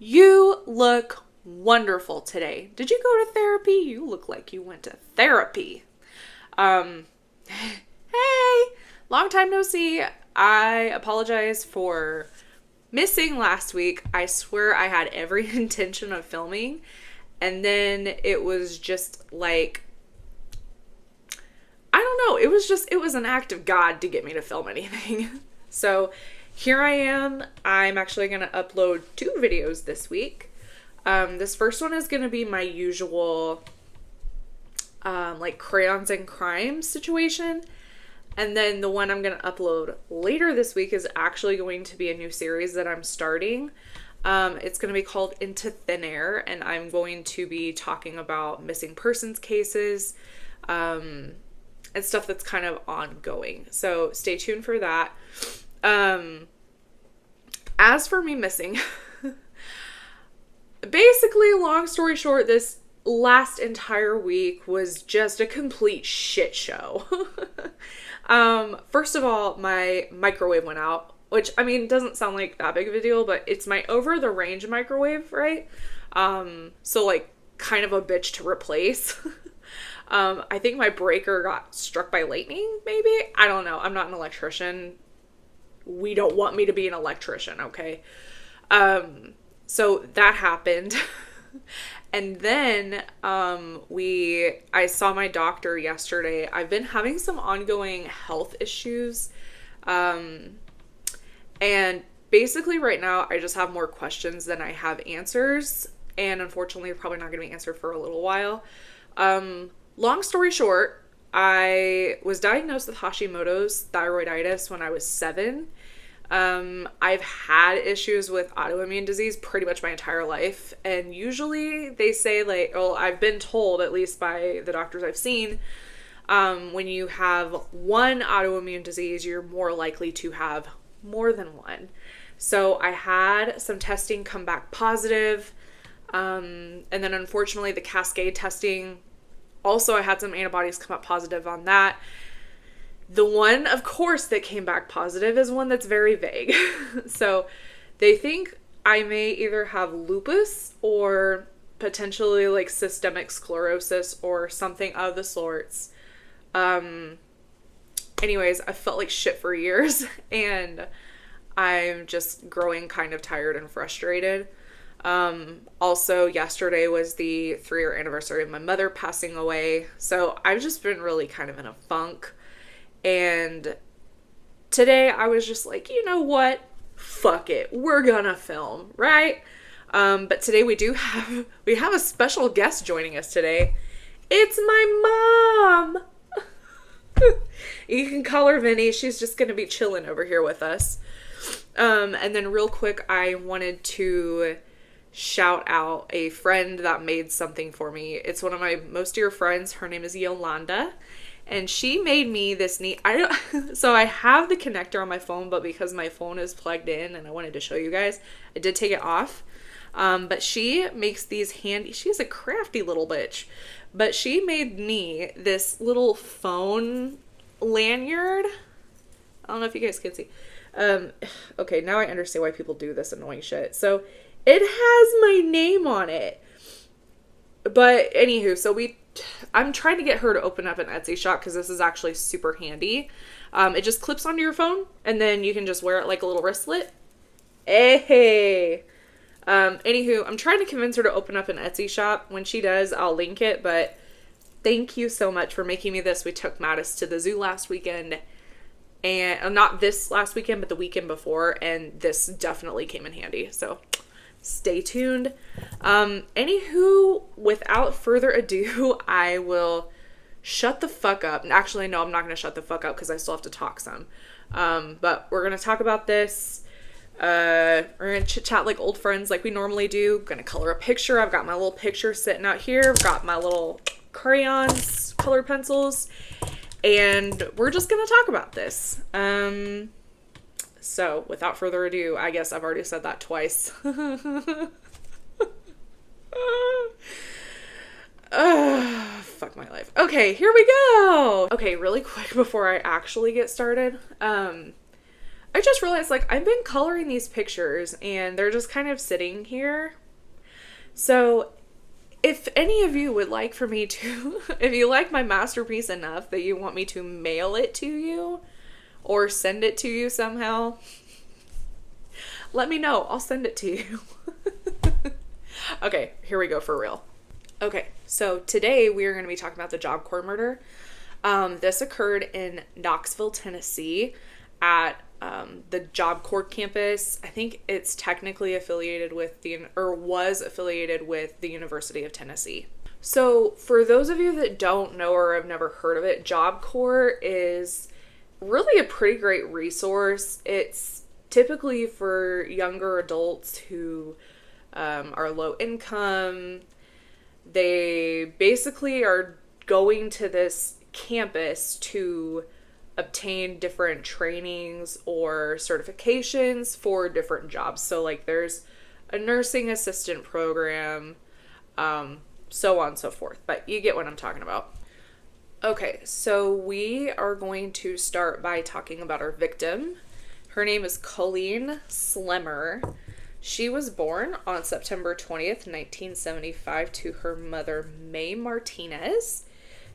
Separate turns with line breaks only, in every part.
You look wonderful today. Did you go to therapy? You look like you went to therapy. Um, hey, long time no see. I apologize for missing last week. I swear I had every intention of filming, and then it was just like, I don't know. It was an act of God to get me to film anything. So here I am. I'm actually going to upload 2 videos this week. This first one is going to be my usual, like crayons and crime situation. And then the one I'm going to upload later this week is actually going to be a new series that I'm starting. It's going to be called Into Thin Air, and I'm going to be talking about missing persons cases, and stuff that's kind of ongoing. So stay tuned for that. As for me missing, basically, long story short, this last entire week was just a complete shit show. First of all, my microwave went out, which, I mean, doesn't sound like that big of a deal, but it's my over-the-range microwave, right? So, like, kind of a bitch to replace. I think my breaker got struck by lightning, maybe? I don't know. I'm not an electrician. We don't want me to be an electrician, okay? So that happened. And then I saw my doctor yesterday. I've been having some ongoing health issues. And basically right now I just have more questions than I have answers. And unfortunately, they're probably not going to be answered for a little while. Long story short, I was diagnosed with Hashimoto's thyroiditis when I was 7. I've had issues with autoimmune disease pretty much my entire life. And usually they say, like, well, I've been told, at least by the doctors I've seen, when you have one autoimmune disease, you're more likely to have more than one. So I had some testing come back positive. And then unfortunately the cascade testing, also I had some antibodies come up positive on that. The one, of course, that came back positive is one that's very vague. So they think I may either have lupus or potentially like systemic sclerosis or something of the sorts. Anyways, I felt like shit for years and I'm just growing kind of tired and frustrated. Also yesterday was the 3-year anniversary of my mother passing away. So I've just been really kind of in a funk. And today I was just like, you know what? Fuck it. We're gonna film, right? But today we have a special guest joining us today. It's my mom. You can call her Vinny. She's just gonna be chilling over here with us. And then real quick, I wanted to shout out a friend that made something for me. It's one of my most dear friends. Her name is Yolanda. And she made me this neat, so I have the connector on my phone, but because my phone is plugged in and I wanted to show you guys, I did take it off. But she makes these handy, she's a crafty little bitch, but she made me this little phone lanyard. I don't know if you guys can see. Okay, now I understand why people do this annoying shit. So it has my name on it. But anywho, I'm trying to get her to open up an Etsy shop because this is actually super handy. It just clips onto your phone and then you can just wear it like a little wristlet. Hey. Anywho, I'm trying to convince her to open up an Etsy shop. When she does, I'll link it, but thank you so much for making me this. We took Mattis to the zoo last weekend, and not this last weekend, but the weekend before, and this definitely came in handy. So stay tuned. Anywho, without further ado, I will shut the fuck up. Actually, no, I'm not going to shut the fuck up because I still have to talk some. But we're going to talk about this. We're going to chit chat like old friends like we normally do. Going to color a picture. I've got my little picture sitting out here. I've got my little crayons, colored pencils, and we're just going to talk about this. So, without further ado, I guess I've already said that twice. Fuck my life. Okay, here we go. Okay, really quick before I actually get started. I just realized, like, I've been coloring these pictures and they're just kind of sitting here. So if any of you would like for me to, if you like my masterpiece enough that you want me to mail it to you or send it to you somehow, let me know. I'll send it to you. Okay, here we go for real. Okay, so today we are going to be talking about the JobCorps murder. This occurred in Knoxville, Tennessee at the JobCorps campus. I think it's technically affiliated with was affiliated with the University of Tennessee. So for those of you that don't know or have never heard of it, JobCorps is really a pretty great resource. It's typically for younger adults who are low income. They basically are going to this campus to obtain different trainings or certifications for different jobs. So like there's a nursing assistant program, so on and so forth. But you get what I'm talking about. Okay, so we are going to start by talking about our victim. Her name is Colleen Slemmer. She was born on September 20th, 1975 to her mother, May Martinez.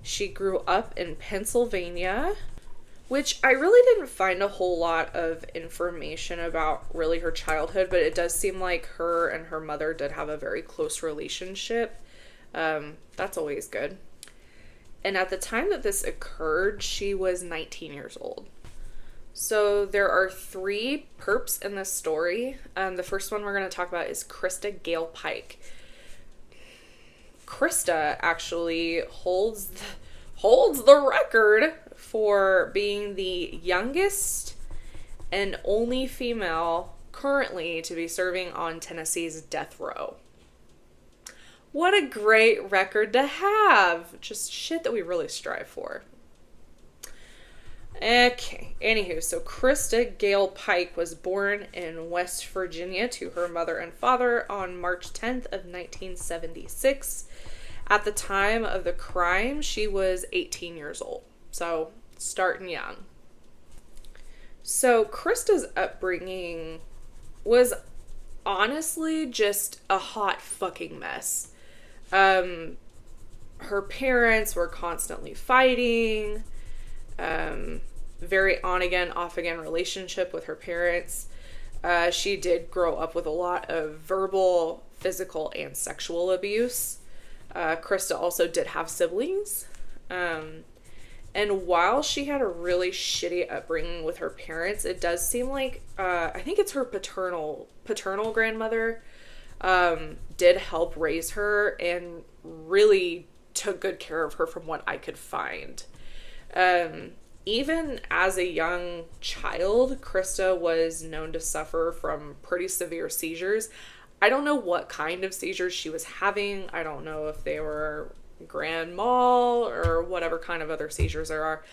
She grew up in Pennsylvania, which I really didn't find a whole lot of information about really her childhood, but it does seem like her and her mother did have a very close relationship. That's always good. And at the time that this occurred, she was 19 years old. So there are 3 perps in this story. The first one we're going to talk about is Krista Gale Pike. Krista actually holds the record for being the youngest and only female currently to be serving on Tennessee's death row. What a great record to have. Just shit that we really strive for. Okay, anywho, so Krista Gale Pike was born in West Virginia to her mother and father on March 10th of 1976. At the time of the crime, she was 18 years old, so starting young. So Krista's upbringing was honestly just a hot fucking mess. Her parents were constantly fighting. Very on again, off again relationship with her parents. She did grow up with a lot of verbal, physical, and sexual abuse. Krista also did have siblings. And while she had a really shitty upbringing with her parents, it does seem like, I think it's her paternal grandmother, did help raise her and really took good care of her from what I could find. Even as a young child, Krista was known to suffer from pretty severe seizures. I don't know what kind of seizures she was having. I don't know if they were grand mal or whatever kind of other seizures there are.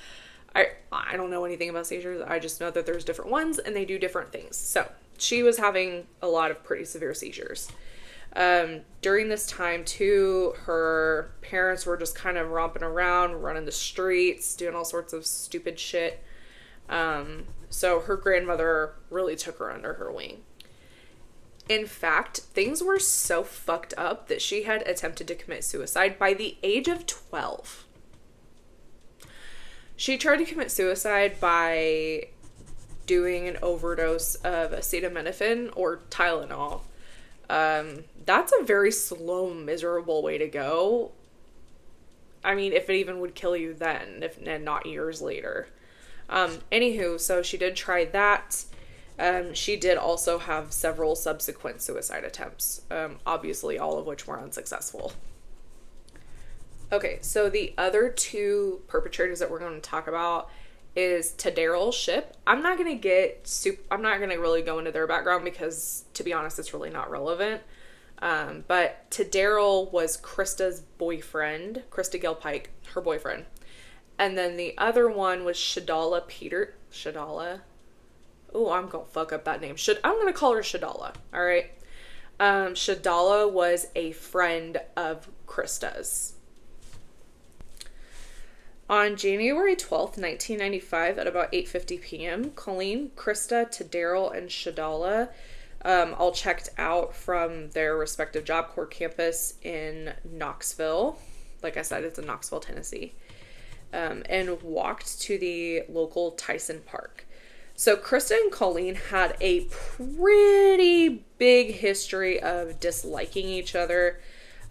I don't know anything about seizures. I just know that there's different ones and they do different things. So she was having a lot of pretty severe seizures. During this time too, her parents were just kind of romping around, running the streets, doing all sorts of stupid shit. So her grandmother really took her under her wing. In fact, things were so fucked up that she had attempted to commit suicide by the age of 12. She tried to commit suicide by doing an overdose of acetaminophen or Tylenol. That's a very slow, miserable way to go. I mean, if it even would kill you then, and not years later. Anywho, so she did try that. She did also have several subsequent suicide attempts, obviously all of which were unsuccessful. Okay, so the other 2 perpetrators that we're going to talk about is Daryl Shipp. I'm not going to really go into their background because, to be honest, it's really not relevant. But Daryl was Krista's boyfriend, Krista Gale Pike, her boyfriend. And then the other one was Shadala. Oh, I'm going to fuck up that name. I'm going to call her Shadala. All right. Shadala was a friend of Krista's. On January 12th, 1995, at about 8:50 p.m., Colleen, Krista, Taddaryl, and Shadala all checked out from their respective JobCorps campus in Knoxville. Like I said, it's in Knoxville, Tennessee. And walked to the local Tyson Park. So Krista and Colleen had a pretty big history of disliking each other.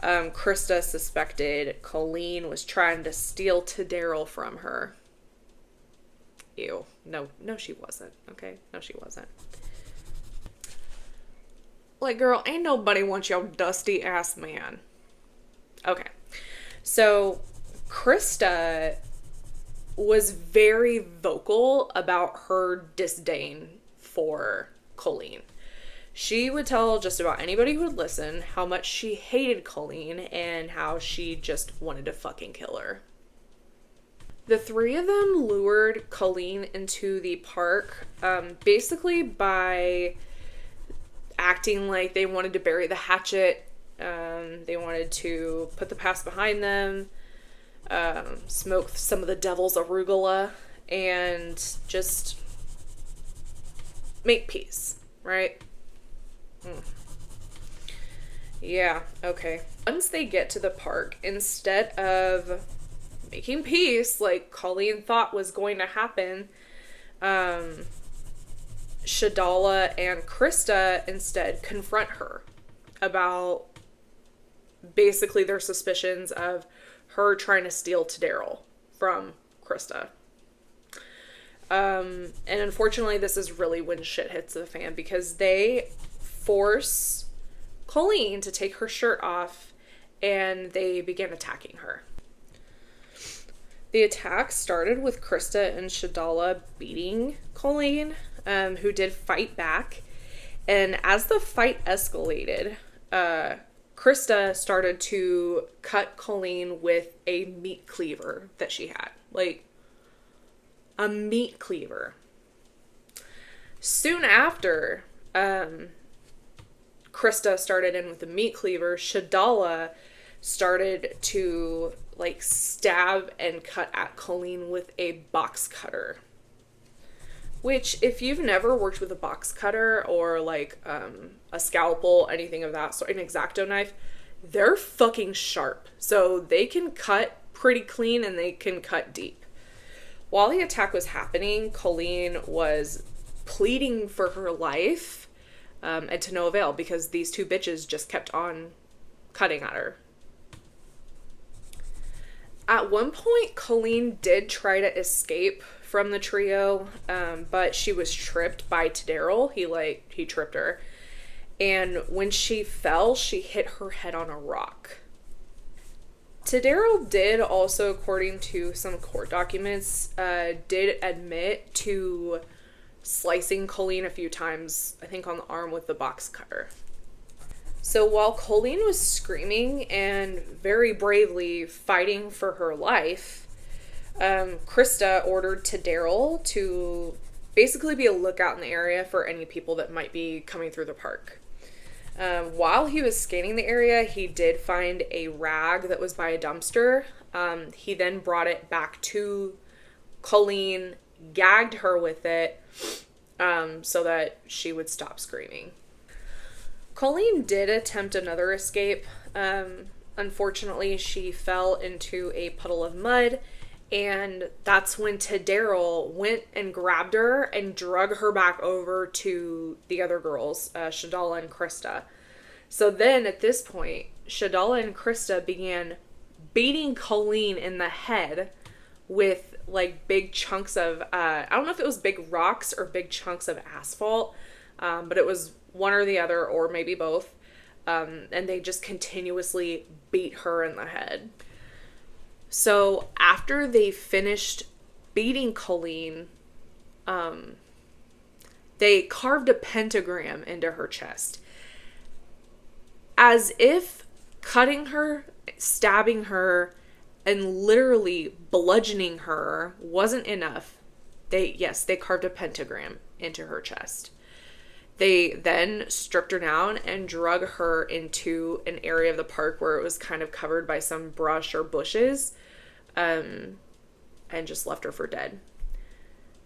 Krista suspected Colleen was trying to steal Taddaryl from her. Ew. No, she wasn't. Okay? No, she wasn't. Like, girl, ain't nobody wants your dusty ass man. Okay. So, Krista was very vocal about her disdain for Colleen. She would tell just about anybody who would listen how much she hated Colleen and how she just wanted to fucking kill her. The three of them lured Colleen into the park, basically by acting like they wanted to bury the hatchet. They wanted to put the past behind them, smoke some of the devil's arugula, and just make peace, right? Yeah, okay. Once they get to the park, instead of making peace like Colleen thought was going to happen, Shadala and Krista instead confront her about basically their suspicions of her trying to steal Taddaryl from Krista. And unfortunately, this is really when shit hits the fan, because they force Colleen to take her shirt off and they begin attacking her. The attack started with Krista and Shadala beating Colleen, who did fight back. And as the fight escalated, Krista started to cut Colleen with a meat cleaver that she had. Like, a meat cleaver. Soon after, Krista started in with the meat cleaver, Shadala started to, like, stab and cut at Colleen with a box cutter. Which, if you've never worked with a box cutter or, like, a scalpel, anything of that sort, an X-Acto knife, they're fucking sharp. So they can cut pretty clean and they can cut deep. While the attack was happening, Colleen was pleading for her life, and to no avail, because these two bitches just kept on cutting at her. At one point, Colleen did try to escape from the trio, but she was tripped by Taddaryl. He tripped her. And when she fell, she hit her head on a rock. Taddaryl did also, according to some court documents, did admit to slicing Colleen a few times, I think on the arm with the box cutter. So while Colleen was screaming and very bravely fighting for her life, Krista ordered Taddaryl to basically be a lookout in the area for any people that might be coming through the park. While he was scanning the area, he did find a rag that was by a dumpster. He then brought it back to Colleen, gagged her with it, so that she would stop screaming. Colleen did attempt another escape. Unfortunately, she fell into a puddle of mud, and that's when Taddaryl went and grabbed her and drug her back over to the other girls, Shadala and Krista. So then, at this point, Shadala and Krista began beating Colleen in the head with, like, big chunks of, I don't know if it was big rocks or big chunks of asphalt, but it was one or the other, or maybe both. And they just continuously beat her in the head. So after they finished beating Colleen, they carved a pentagram into her chest. As if cutting her, stabbing her, and literally bludgeoning her wasn't enough. They carved a pentagram into her chest. They then stripped her down and drug her into an area of the park where it was kind of covered by some brush or bushes. and just left her for dead.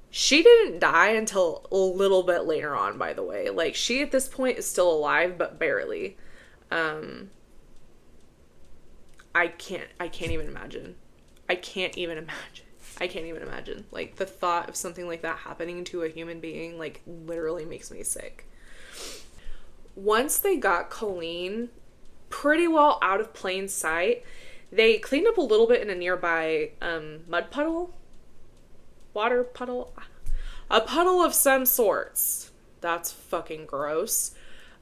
She didn't die until a little bit later on, by the way. Like, she at this point is still alive, but barely. I can't even imagine. I can't even imagine. Like, the thought of something like that happening to a human being, like, literally makes me sick. Once they got Colleen pretty well out of plain sight, they cleaned up a little bit in a nearby mud puddle. Water puddle. A puddle of some sorts. That's fucking gross.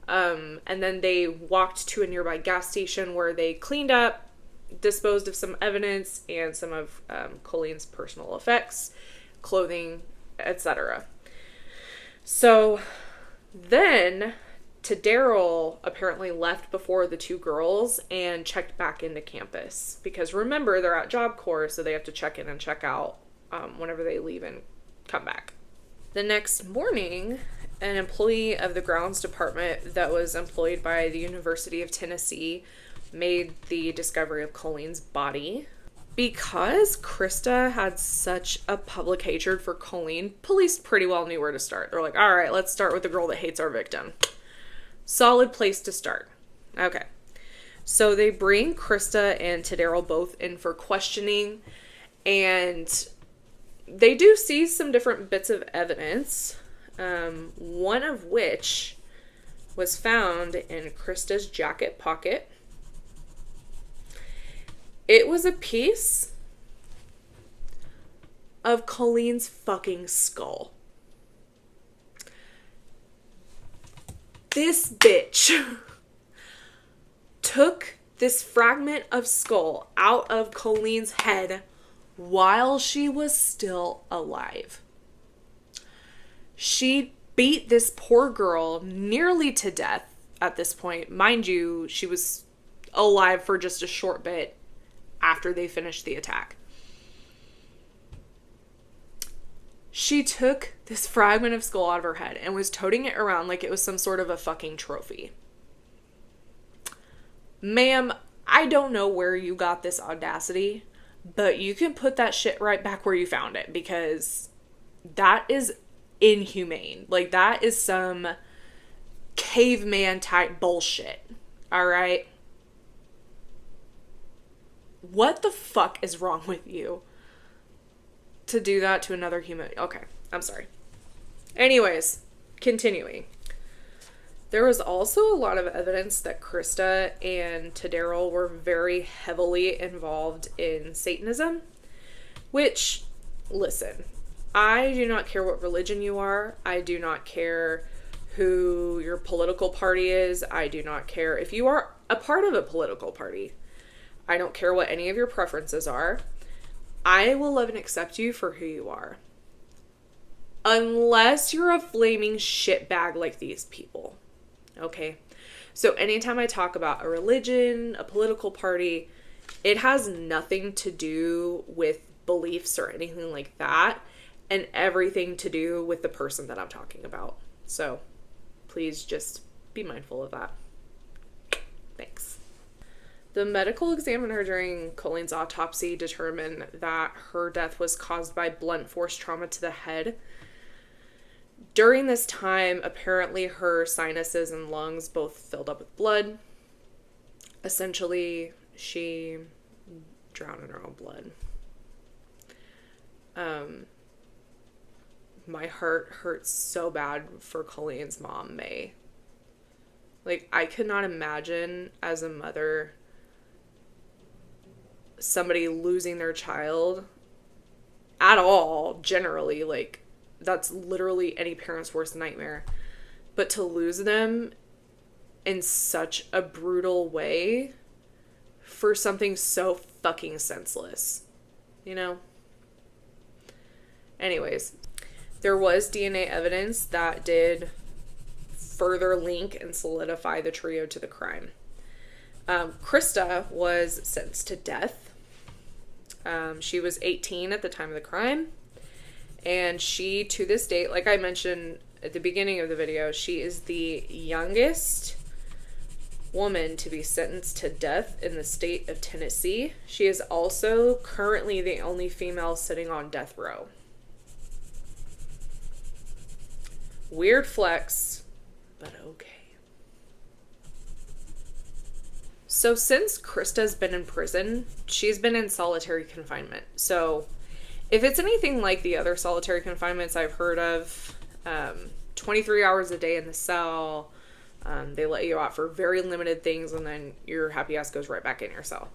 And then they walked to a nearby gas station where they cleaned up, disposed of some evidence and some of Colleen's personal effects, clothing, etc. So then Daryl apparently left before the two girls and checked back into campus. Because remember, they're at JobCorps, so they have to check in and check out whenever they leave and come back. The next morning, an employee of the grounds department that was employed by the University of Tennessee made the discovery of Colleen's body. Because Krista had such a public hatred for Colleen, police pretty well knew where to start. They're like, all right, let's start with the girl that hates our victim. Solid place to start. Okay. So they bring Krista and Daryl both in for questioning, and they do see some different bits of evidence, one of which was found in Krista's jacket pocket. It was a piece of Colleen's fucking skull. This bitch took this fragment of skull out of Colleen's head while she was still alive. She beat this poor girl nearly to death at this point. Mind you, she was alive for just a short bit after they finished the attack. She took this fragment of skull out of her head and was toting it around like it was some sort of a fucking trophy. Ma'am, I don't know where you got this audacity, but you can put that shit right back where you found it, because that is inhumane. Like, that is some caveman type bullshit. Alright? What the fuck is wrong with you to do that to another human? Okay, I'm sorry. Anyways, continuing. There was also a lot of evidence that Krista and Daryl were very heavily involved in Satanism, which, listen, I do not care what religion you are. I do not care who your political party is. I do not care if you are a part of a political party. I don't care what any of your preferences are. I will love and accept you for who you are. Unless you're a flaming shitbag like these people. Okay? So anytime I talk about a religion, a political party, it has nothing to do with beliefs or anything like that, and everything to do with the person that I'm talking about. So please just be mindful of that. Thanks. The medical examiner during Colleen's autopsy determined that her death was caused by blunt force trauma to the head. During this time, apparently her sinuses and lungs both filled up with blood. Essentially, she drowned in her own blood. My heart hurts so bad for Colleen's mom, May. Like, I could not imagine as a mother somebody losing their child at all, generally. Like, that's literally any parent's worst nightmare. But to lose them in such a brutal way for something so fucking senseless, you know? Anyways, there was DNA evidence that did further link and solidify the trio to the crime. Krista was sentenced to death. She was 18 at the time of the crime. And she, to this date, like I mentioned at the beginning of the video, she is the youngest woman to be sentenced to death in the state of Tennessee. She is also currently the only female sitting on death row. Weird flex, but okay. So since Krista's been in prison, she's been in solitary confinement. So if it's anything like the other solitary confinements I've heard of, 23 hours a day in the cell, they let you out for very limited things, and then your happy ass goes right back in your cell.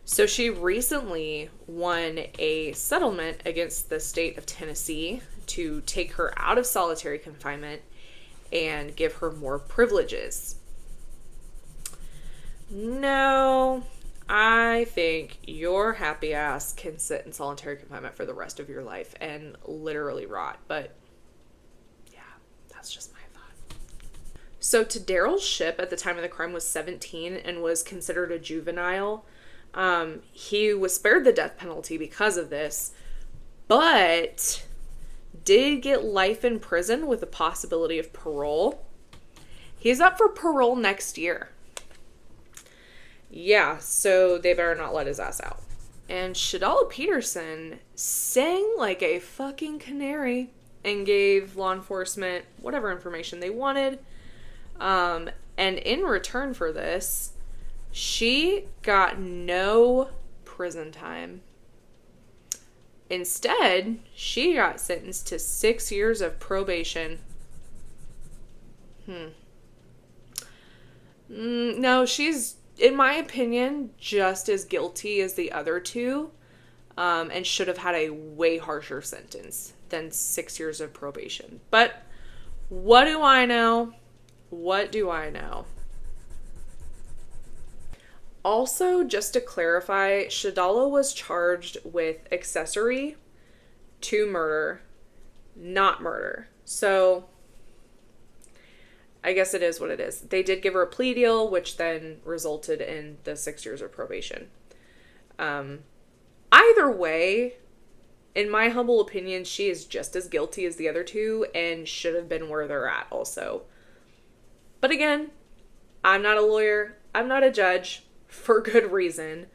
So she recently won a settlement against the state of Tennessee to take her out of solitary confinement and give her more privileges. No, I think your happy ass can sit in solitary confinement for the rest of your life and literally rot. But yeah, that's just my thought. So Daryl's Ship at the time of the crime was 17 and was considered a juvenile. He was spared the death penalty because of this, but did get life in prison with the possibility of parole. He's up for parole next year. Yeah, so they better not let his ass out. And Shadala Peterson sang like a fucking canary and gave law enforcement whatever information they wanted. And in return for this, she got no prison time. Instead, she got sentenced to 6 years of probation. No, she's, in my opinion, just as guilty as the other two, and should have had a way harsher sentence than 6 years of probation. But what do I know? What do I know? Also, just to clarify, Shadala was charged with accessory to murder, not murder. So I guess it is what it is. They did give her a plea deal, which then resulted in the 6 years of probation. Either way, in my humble opinion, she is just as guilty as the other two and should have been where they're at also. But again, I'm not a lawyer. I'm not a judge, for good reason.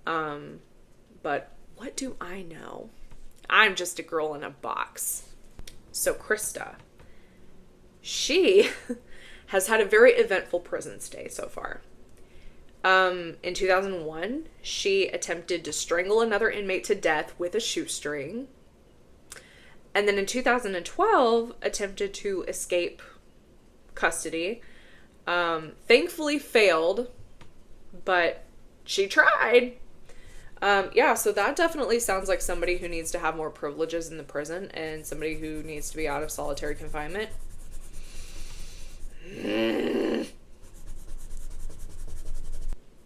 But what do I know? I'm just a girl in a box. So Krista, she has had a very eventful prison stay so far. In 2001, she attempted to strangle another inmate to death with a shoestring. And then in 2012, attempted to escape custody. Thankfully failed, but she tried. Yeah, so that definitely sounds like somebody who needs to have more privileges in the prison and somebody who needs to be out of solitary confinement.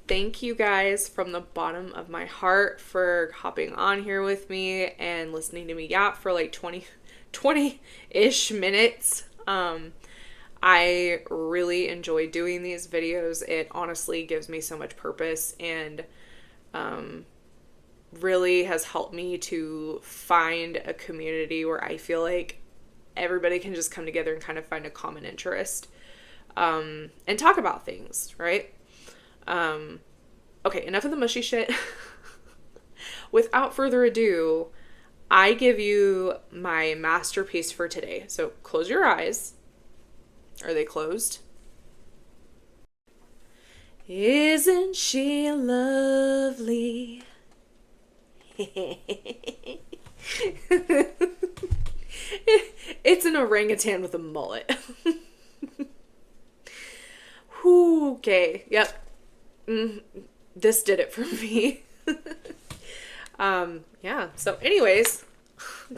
Thank you guys from the bottom of my heart for hopping on here with me and listening to me yap for like 20-ish minutes. I really enjoy doing these videos. It honestly gives me so much purpose and really has helped me to find a community where I feel like everybody can just come together and kind of find a common interest and talk about things, right? Okay, enough of the mushy shit. Without further ado, I give you my masterpiece for today. So close your eyes. Are they closed? Isn't she lovely? It's an orangutan with a mullet. Okay, yep. This did it for me. Yeah, so anyways,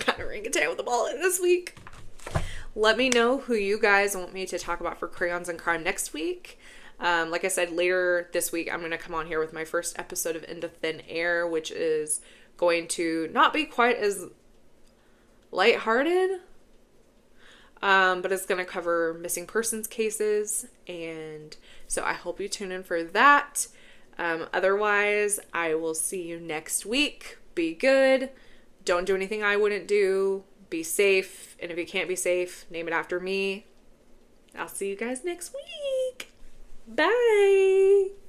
got an orangutan with a mullet this week. Let me know who you guys want me to talk about for Crayons and Crime next week. Like I said, later this week, I'm going to come on here with my first episode of Into Thin Air, which is going to not be quite as lighthearted, but it's going to cover missing persons cases. And so I hope you tune in for that. Otherwise, I will see you next week. Be good. Don't do anything I wouldn't do. Be safe. And if you can't be safe, name it after me. I'll see you guys next week. Bye.